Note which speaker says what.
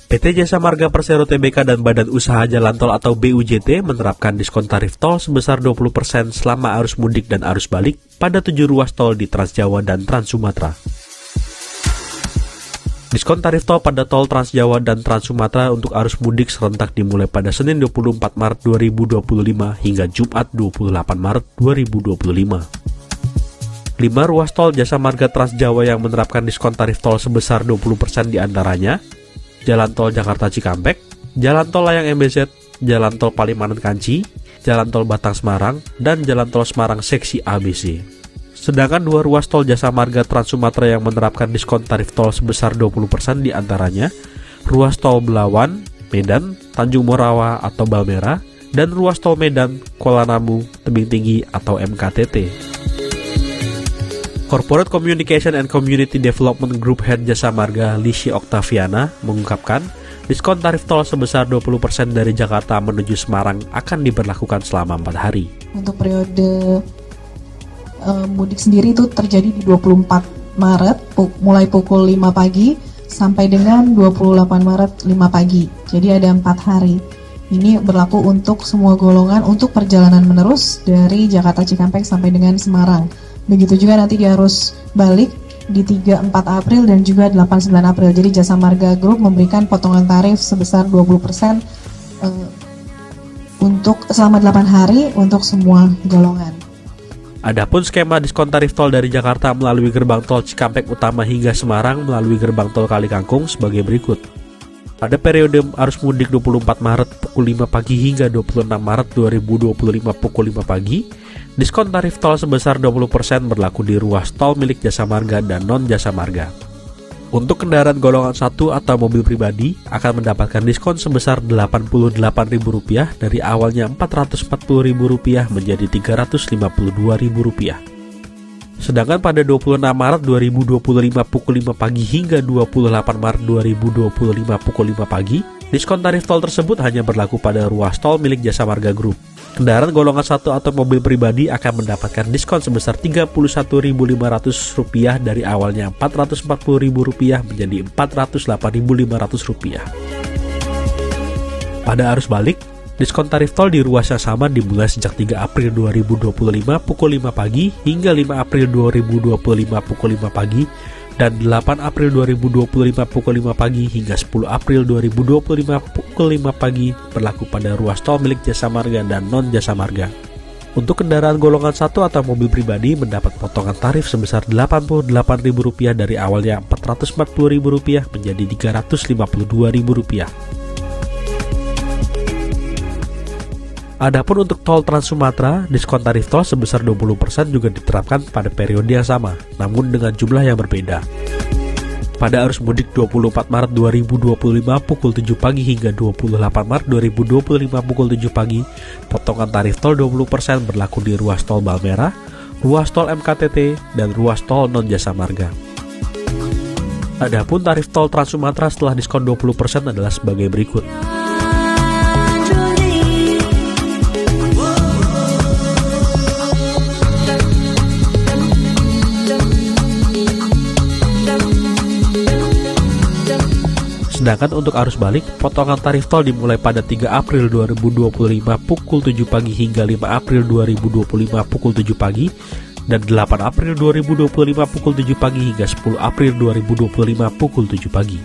Speaker 1: PT Jasa Marga Persero Tbk dan Badan Usaha Jalan Tol atau BUJT menerapkan diskon tarif tol sebesar 20% selama arus mudik dan arus balik pada 7 ruas tol di Trans Jawa dan Trans Sumatera. Diskon tarif tol pada tol Trans Jawa dan Trans Sumatera untuk arus mudik serentak dimulai pada Senin 24 Maret 2025 hingga Jumat 28 Maret 2025. 5 ruas tol Jasa Marga Trans Jawa yang menerapkan diskon tarif tol sebesar 20% diantaranya Jalan Tol Jakarta Cikampek, Jalan Tol Layang MBZ, Jalan Tol Palimanan Kanci, Jalan Tol Batang Semarang, dan Jalan Tol Semarang Seksi ABC. Sedangkan 2 ruas tol Jasa Marga Trans Sumatera yang menerapkan diskon tarif tol sebesar 20% diantaranya ruas tol Belawan, Medan, Tanjung Morawa atau Balmera, dan ruas tol Medan, Kuala Namu, Tebing Tinggi atau MKTT. Corporate Communication and Community Development Group Head Jasa Marga Lishy Oktaviana mengungkapkan diskon tarif tol sebesar 20% dari Jakarta menuju Semarang akan diberlakukan selama 4 hari.
Speaker 2: Untuk periode mudik sendiri itu terjadi di 24 Maret mulai pukul 5 pagi sampai dengan 28 Maret 5 pagi. Jadi ada 4 hari. Ini berlaku untuk semua golongan untuk perjalanan menerus dari Jakarta Cikampek sampai dengan Semarang. Begitu juga nanti di arus balik di 3-4 April dan juga 8-9 April. Jadi Jasa Marga Group memberikan potongan tarif sebesar 20% untuk selama 8 hari untuk semua golongan.
Speaker 1: Adapun skema diskon tarif tol dari Jakarta melalui gerbang tol Cikampek Utama hingga Semarang melalui gerbang tol Kali Kangkung sebagai berikut. Pada periode arus mudik 24 Maret pukul 5 pagi hingga 26 Maret 2025 pukul 5 pagi, diskon tarif tol sebesar 20% berlaku di ruas tol milik Jasa Marga dan non-Jasa Marga. Untuk kendaraan golongan 1 atau mobil pribadi akan mendapatkan diskon sebesar Rp88.000 dari awalnya Rp440.000 menjadi Rp352.000. Sedangkan pada 26 Maret 2025 pukul 5 pagi hingga 28 Maret 2025 pukul 5 pagi, diskon tarif tol tersebut hanya berlaku pada ruas tol milik Jasa Marga Group. Kendaraan golongan 1 atau mobil pribadi akan mendapatkan diskon sebesar Rp31.500 dari awalnya Rp440.000 menjadi Rp408.500. Pada arus balik, diskon tarif tol di ruas yang sama dimulai sejak 3 April 2025 pukul 5 pagi hingga 5 April 2025 pukul 5 pagi dan 8 April 2025 pukul 5 pagi hingga 10 April 2025 pukul 5 pagi berlaku pada ruas tol milik Jasa Marga dan non-Jasa Marga. Untuk kendaraan golongan 1 atau mobil pribadi mendapat potongan tarif sebesar Rp88.000 dari awalnya Rp440.000 menjadi Rp352.000. Adapun untuk tol Trans Sumatera, diskon tarif tol sebesar 20% juga diterapkan pada periode yang sama, namun dengan jumlah yang berbeda. Pada arus mudik 24 Maret 2025 pukul 7 pagi hingga 28 Maret 2025 pukul 7 pagi, potongan tarif tol 20% berlaku di ruas tol Balmera, ruas tol MKTT, dan ruas tol non-Jasa Marga. Adapun tarif tol Trans Sumatera setelah diskon 20% adalah sebagai berikut. Sedangkan untuk arus balik, potongan tarif tol dimulai pada 3 April 2025 pukul 7 pagi hingga 5 April 2025 pukul 7 pagi dan 8 April 2025 pukul 7 pagi hingga 10 April 2025 pukul 7 pagi.